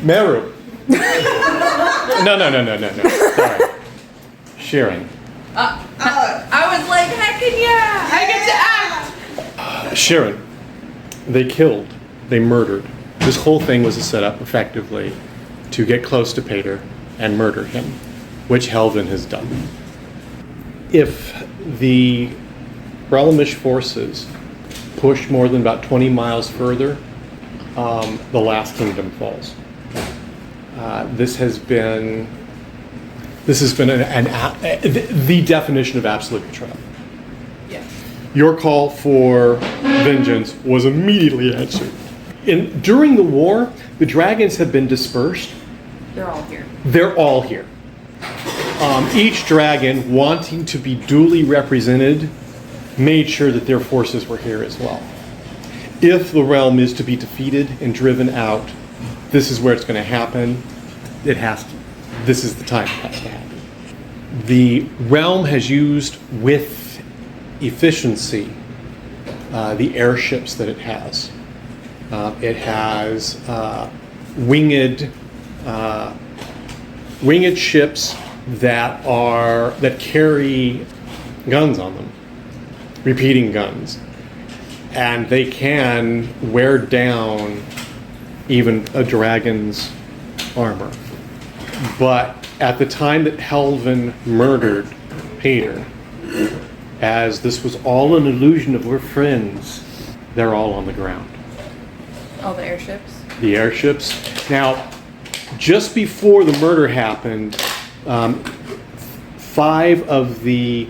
Meru. No. Sorry. Sharing. I was like, heckin' yeah! I get to act! Sharon. They killed. They murdered. This whole thing was a setup, effectively, to get close to Pater and murder him, which Helvin has done. If the Relamish forces push more than about 20 miles further, the last kingdom falls. This has been the definition of absolute betrayal. Yes. Your call for vengeance was immediately answered. During the war, the dragons have been dispersed. They're all here. They're all here. Each dragon, wanting to be duly represented, made sure that their forces were here as well. If the realm is to be defeated and driven out, this is where it's going to happen. It has to. This is the time it has to happen. The realm has used with efficiency the airships that it has. It has winged ships that carry guns on them, repeating guns, and they can wear down even a dragon's armor. But at the time that Helvin murdered Pater, as this was all an illusion of we're friends, they're all on the ground. All the airships? The airships. Now, just before the murder happened, 5 of the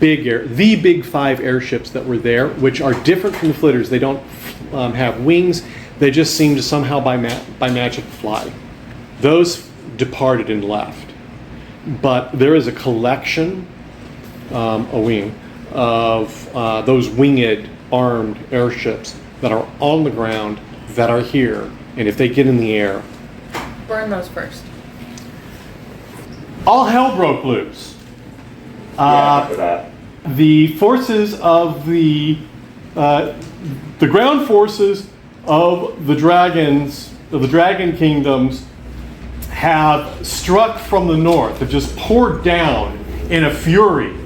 big 5 airships that were there, which are different from the flitters. They don't have wings. They just seem to somehow by magic fly. Those departed and left. But there is a collection, a wing, of those winged armed airships that are on the ground, that are here, and if they get in the air, burn those first. All hell broke loose. After that. The forces of the ground forces of the dragons, of the dragon kingdoms, have struck from the north, have just poured down in a fury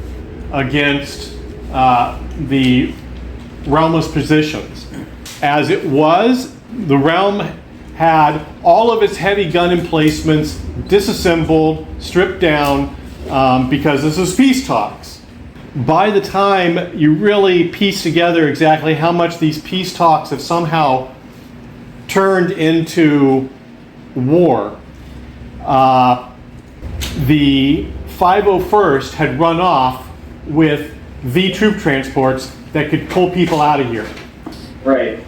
against the realmless positions. As it was, the realm had all of its heavy gun emplacements disassembled, stripped down, because this is peace talks. By the time you really piece together exactly how much these peace talks have somehow turned into war, the 501st had run off with the troop transports that could pull people out of here. Right.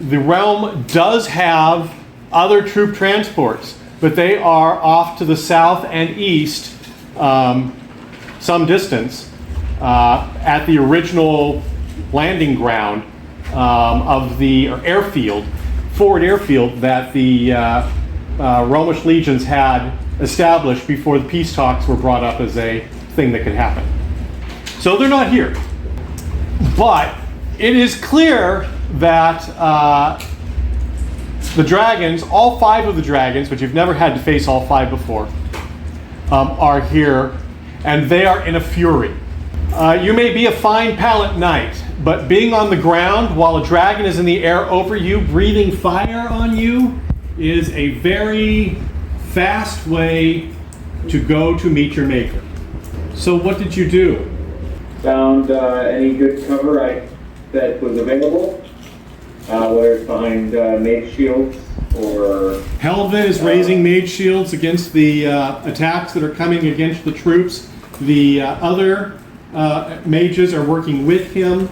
The realm does have other troop transports, but they are off to the south and east some distance at the original landing ground of the forward airfield that the Romish legions had established before the peace talks were brought up as a thing that could happen. So they're not here. But it is clear that the dragons, all 5 of the dragons, but you've never had to face all 5 before, are here, and they are in a fury. You may be a fine pallet knight, but being on the ground while a dragon is in the air over you, breathing fire on you, is a very fast way to go to meet your maker. So what did you do? Found any good cover that was available, whether it's behind mage shields or... Helvin is raising mage shields against the attacks that are coming against the troops. The other mages are working with him,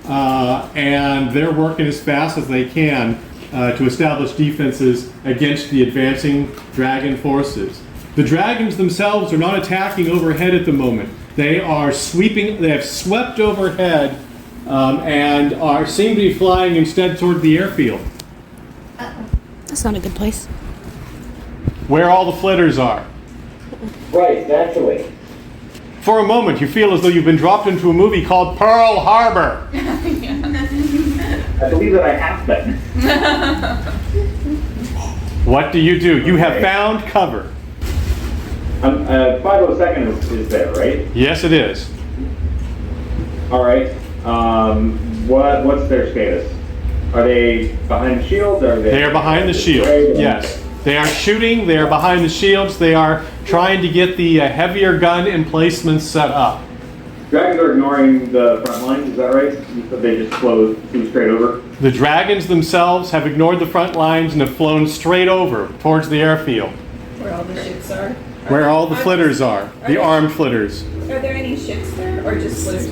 and they're working as fast as they can to establish defenses against the advancing dragon forces. The dragons themselves are not attacking overhead at the moment. They are sweeping, they have swept overhead and seem to be flying instead toward the airfield. That's not a good place. Where all the flitters are. Right, naturally. For a moment, you feel as though you've been dropped into a movie called Pearl Harbor. I believe that I have been. What do? You have Okay. found cover. 502nd is there, right? Yes, it is. All right. What's their status? Are they behind the shields? Are they? They are behind the shield. Yes. They are shooting. They are behind the shields. They are trying to get the heavier gun emplacements set up. Dragons are ignoring the front lines. Is that right? You said they just flew straight over. The dragons themselves have ignored the front lines and have flown straight over towards the airfield, Where all the ships are. where all the flitters are, the armed flitters. Are there any ships there, or just flitters?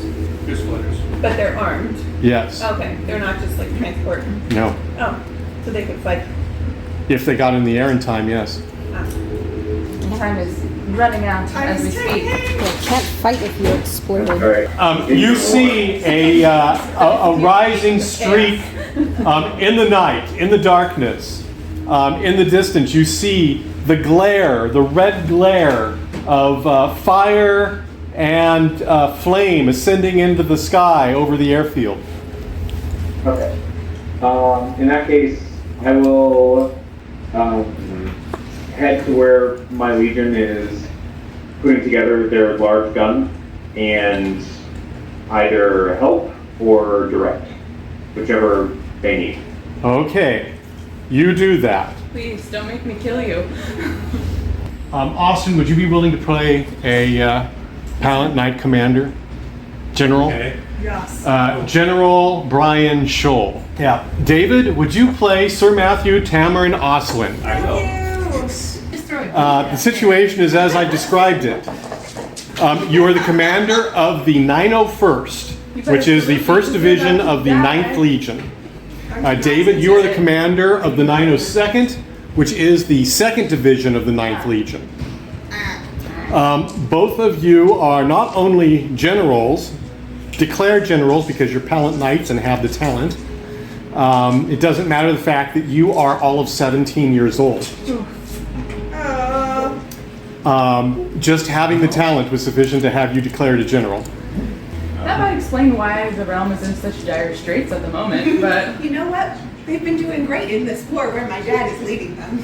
Just flitters. But they're armed. Yes. Okay, they're not just like transport. No. Oh, so they could fight. If they got in the air in time, yes. Time is running out as we speak. Yeah, can't fight if you exploded. All right. You see a rising streak in the night, in the darkness. In the distance, you see the glare, the red glare of fire and flame ascending into the sky over the airfield. Okay. In that case, I will head to where my legion is putting together their large gun and either help or direct, whichever they need. Okay, you do that. Please don't make me kill you. Austin, would you be willing to play a Palant Knight Commander? General? Okay. Yes. General Brian Scholl. Yeah. David, would you play Sir Matthew Tamarin Oswin? I will. The situation is as I described it. You are the commander of the 901st, which is the 1st Division of the 9th Legion. David, you are the commander of the 902nd, which is the 2nd Division of the 9th Legion. Both of you are not only generals, declared generals because you're Palant Knights and have the talent. It doesn't matter the fact that you are all of 17 years old. Just having the talent was sufficient to have you declared a general. That might explain why the realm is in such dire straits at the moment, but You know what? They've been doing great in this war where my dad is leading them.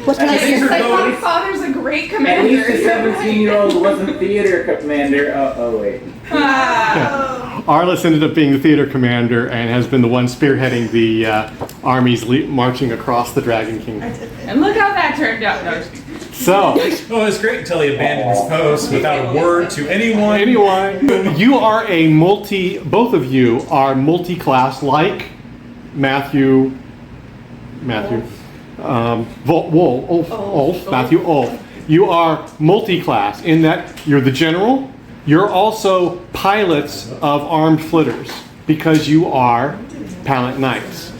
What can I it's say? like my father's a great At least the commander. 17-year-old wasn't theater commander. Oh wait. Arlis ended up being the theater commander and has been the one spearheading the armies marching across the Dragon Kingdom. And look how that turned out. No, So, Well, it was great until he abandoned his post without a word to anyone. anyone, you are both of you are multi-class like Matthew, Wolf, Matthew Wolf. You are multi-class in that you're the general, you're also pilots of armed flitters because you are Palant Knights.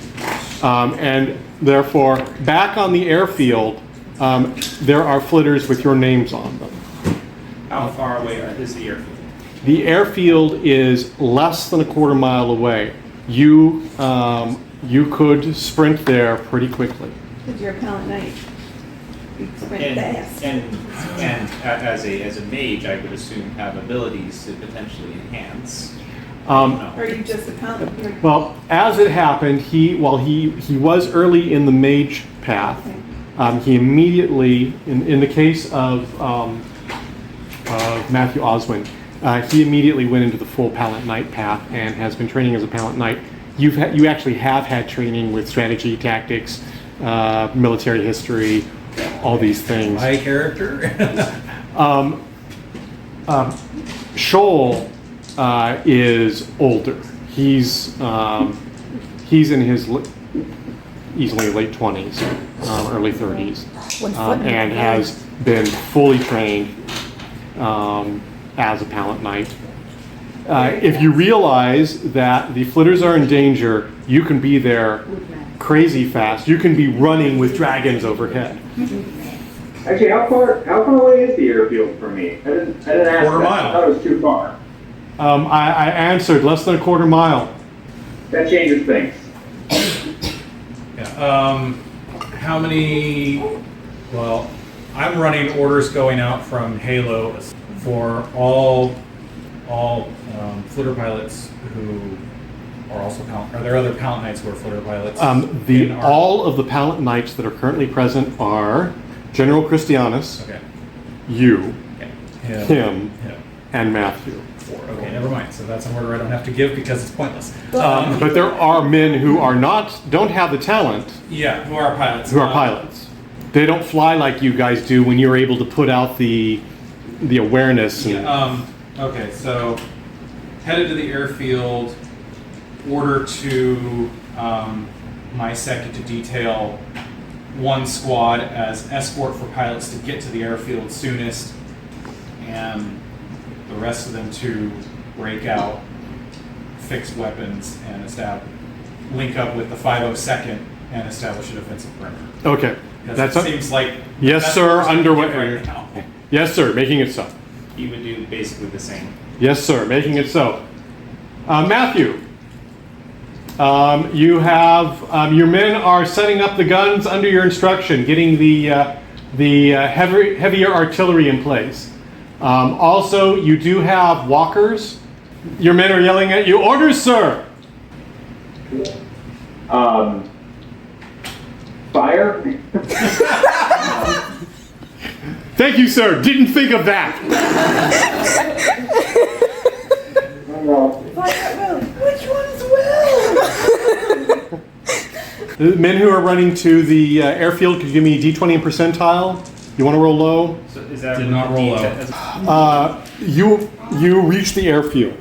And therefore, back on the airfield, there are flitters with your names on them. How far away is the airfield? The airfield is less than a quarter mile away. You could sprint there pretty quickly. Because you're a Palant Knight. You sprint And, fast. and as a mage, I would assume have abilities to potentially enhance. Or are you just a Palant? You're- Well, as it happened, he was early in the mage path. He immediately, in the case of Matthew Oswin, he immediately went into the full Palant Knight path and has been training as a Palant Knight. You actually have had training with strategy, tactics, military history, all these things. My character? Scholl is older. He's in his easily late 20s, early 30s, and has been fully trained as a Palant Knight. If you realize that the flitters are in danger, you can be there crazy fast. You can be running with dragons overhead. Actually, how far away is the airfield from me? I didn't ask Quarter that. mile. I thought it was too far. I answered less than a quarter mile. That changes things. Yeah, how many? Well, I'm running orders going out from Halo for all flitter pilots who Or also are there other Palant Knights who are flitter pilots? All of the Palant Knights that are currently present are General Christianus, Okay. you, Okay. him, and Matthew. 4. Okay, never mind. So that's an order I don't have to give because it's pointless. But there are men who don't have the talent, Yeah, who are pilots. who are pilots. They don't fly like you guys do when you're able to put out the awareness. And, Okay, so headed to the airfield. Order to my second to detail one squad as escort for pilots to get to the airfield soonest, and the rest of them to break out, fix weapons, and link up with the 502nd and establish a defensive perimeter. Okay. Because it seems like yes, that's sir. what we're Underway. doing right now. Yes, sir. Making it so. He would do basically the same. Yes, sir. Making it so. Matthew, you have your men are setting up the guns under your instruction, getting the heavier artillery in place. Also, you do have walkers. Your men are yelling at you, "Orders, sir!" Fire? Thank you, sir. Didn't think of that. Which one's Will? The men who are running to the airfield, could you give me a D20 and percentile? You want to roll low? So is that Did not roll low. You reach the airfield.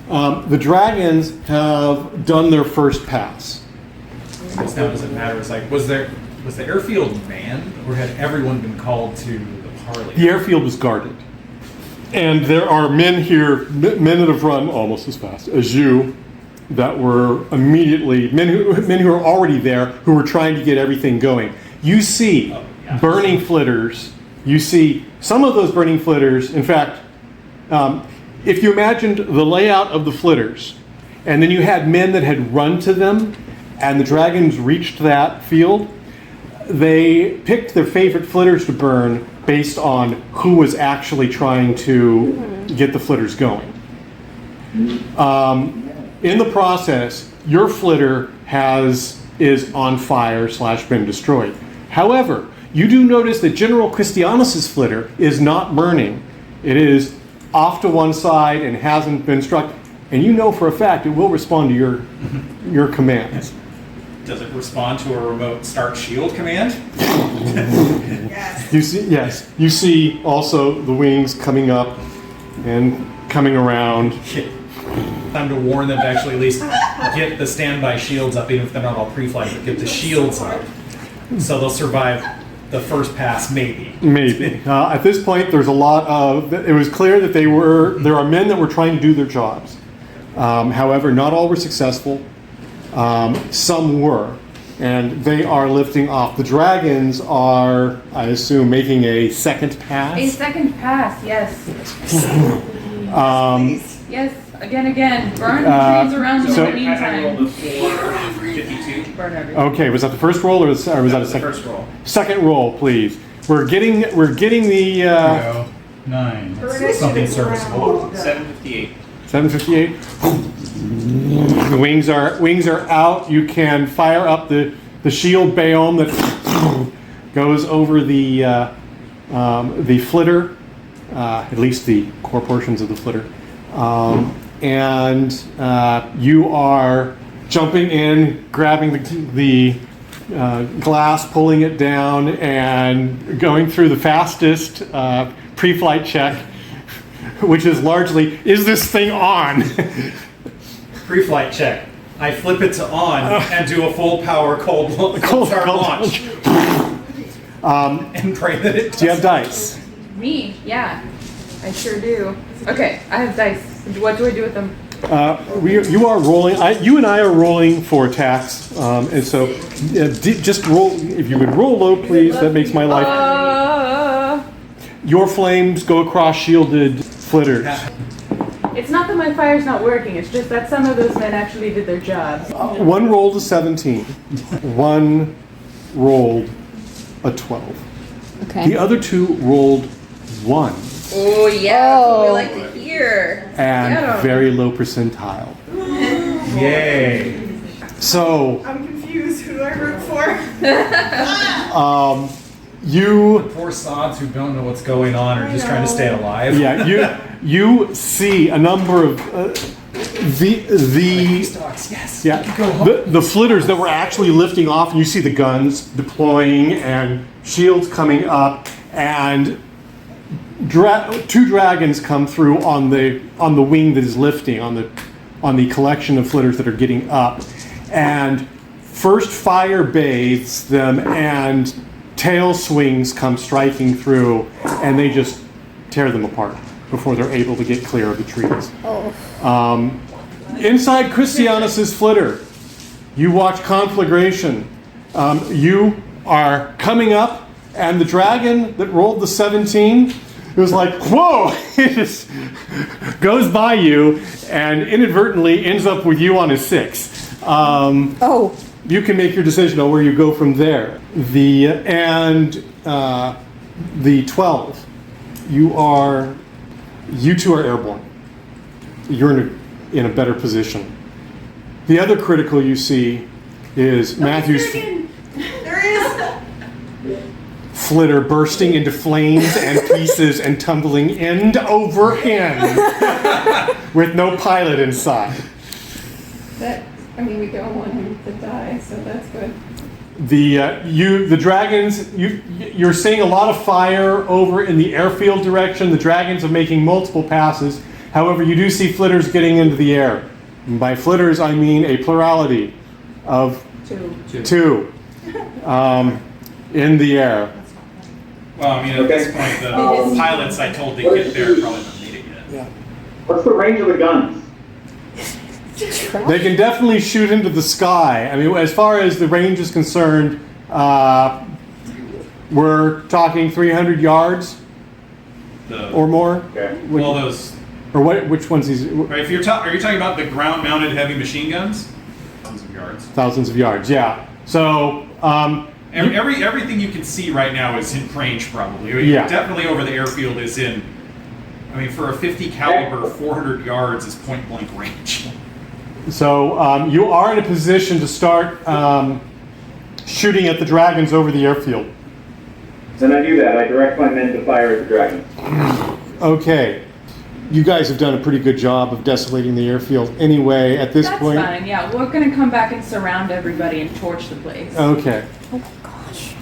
The dragons have done their first pass. I guess now doesn't matter. It's like, was the airfield manned, or had everyone been called to the parley? The airfield is guarded. And there are men here, men that have run almost as fast as you, that were immediately, men who are already there, who were trying to get everything going. You see burning flitters. You see some of those burning flitters. In fact, if you imagined the layout of the flitters, and then you had men that had run to them, and the dragons reached that field, they picked their favorite flitters to burn based on who was actually trying to get the flitters going. In the process, your flitter is on fire / been destroyed. However, you do notice that General Christianus's flitter is not burning. It is off to one side and hasn't been struck. And you know for a fact it will respond to your commands. Does it respond to a remote start shield command? Yes. You see also the wings coming up and coming around. Time to warn them to actually at least get the standby shields up, even if they're not all pre-flight, but get the shields up. So they'll survive the first pass, maybe. Maybe. At this point, there's a lot of, it was clear that there are men that were trying to do their jobs. However, not all were successful. Some were. And they are lifting off. The dragons are, I assume, making a second pass. A second pass, yes. Yes, again. Burn the trees around you So in the I rolled meantime. a 452. Burn everything. Okay, was that the first roll or was that a The second? first roll. Second roll, please. We're getting the 9. Something serviceable. 758. 758. The wings are out. You can fire up the shield bayom that goes over the flitter, at least the core portions of the flitter, and you are jumping in, grabbing the glass, pulling it down, and going through the fastest pre-flight check, which is largely, is this thing on? Pre-flight check. I flip it to on and do a full power cold start launch. And pray that it Do you have dice? Me, yeah. I sure do. Okay, I have dice. What do I do with them? You are rolling. You and I are rolling for attacks, and so just roll. If you would roll low, please. That makes my life. Your flames go across shielded flitters. It's not that my fire's not working, it's just that some of those men actually did their jobs. One rolled a 17. One rolled a 12. Okay. The other two rolled 1 Oh, yeah. That's what we like to hear. and Yeah. very low percentile. Yay! So, I'm confused. Who do I root for? you, Poor sods who don't know what's going on or just trying to stay alive. yeah, you see a number of Yes. yeah, the flitters that were actually lifting off, and you see the guns deploying and shields coming up, and two dragons come through on the wing that is lifting, on the collection of flitters that are getting up, and first fire bathes them, and tail swings come striking through, and they just tear them apart before they're able to get clear of the trees. Inside Christianus's flitter, you watch conflagration. You are coming up, and the dragon that rolled the 17, it was like, whoa! It just goes by you and inadvertently ends up with you on a 6. You can make your decision on where you go from there. The 12, you two are airborne. You're in a better position. The other critical you see is Matthew's There is. flitter bursting into flames and pieces and tumbling end over end with no pilot inside. We don't want him to die, so that's good. The dragons, you're seeing a lot of fire over in the airfield direction. The dragons are making multiple passes. However, you do see flitters getting into the air. And by flitters, I mean a plurality of two in the air. Well, I mean, at this point, the pilots I told to get there probably don't need it yet. Yeah. What's the range of the guns? They can definitely shoot into the sky. I mean, as far as the range is concerned, we're talking 300 yards or more. Okay. Well, those. Or what? Which ones? Right, if are you talking about the ground-mounted heavy machine guns? Thousands of yards. Thousands of yards. Yeah. So. Everything you can see right now is in range, probably. Yeah. Definitely over the airfield is in. I mean, for a 50 caliber, 400 yards is point blank range. So you are in a position to start shooting at the dragons over the airfield. Then I do that. I direct my men to fire at the dragons. Okay. You guys have done a pretty good job of desolating the airfield anyway at this point. That's fine, yeah. We're gonna come back and surround everybody and torch the place. Okay. Oh my gosh.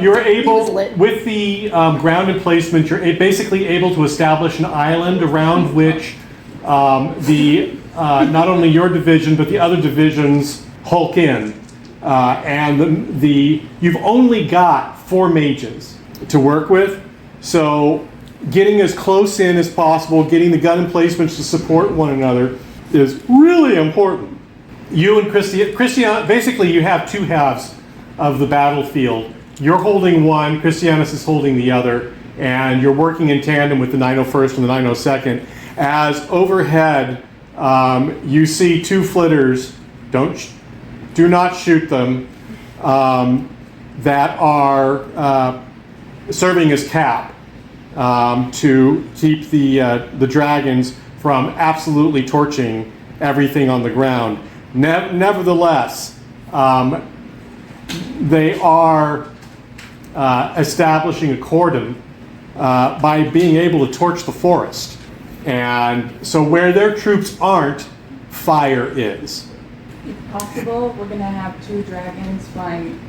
You're able, was lit. with the grounded placement, you're basically able to establish an island around which not only your division but the other divisions hulk in. And you've only got 4 mages to work with, so getting as close in as possible, getting the gun emplacements to support one another is really important. You and Christian, basically you have 2 halves of the battlefield. You're holding one, Christianus is holding the other, and you're working in tandem with the 901st and the 902nd. As overhead, you see 2 flitters, do not shoot them, that are serving as cap to keep the dragons from absolutely torching everything on the ground. Nevertheless, they are establishing a cordon by being able to torch the forest. And so where their troops aren't, fire is. If possible, we're gonna have 2 dragons flying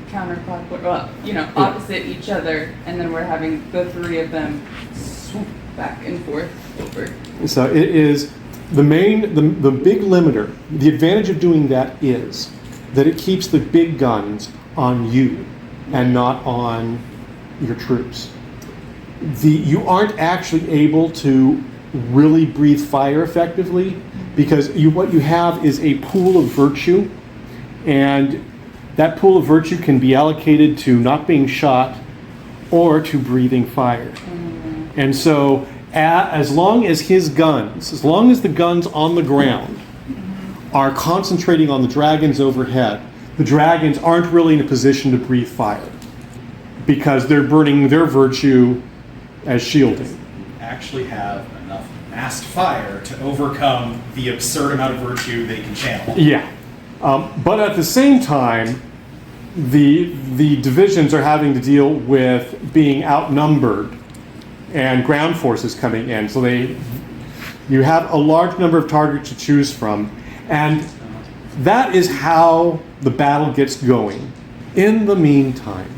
counterclockwise, well, opposite each other, and then we're having the 3 of them swoop back and forth over. So it is the big limiter. The advantage of doing that is that it keeps the big guns on you and not on your troops. You aren't actually able to really breathe fire effectively because what you have is a pool of virtue, and that pool of virtue can be allocated to not being shot or to breathing fire. And so as long as the guns on the ground are concentrating on the dragons overhead, the dragons aren't really in a position to breathe fire because they're burning their virtue as shielding. Actually have enough massed fire to overcome the absurd amount of virtue they can channel. Yeah. But at the same time, the divisions are having to deal with being outnumbered and ground forces coming in. So you have a large number of targets to choose from. And that is how the battle gets going. In the meantime,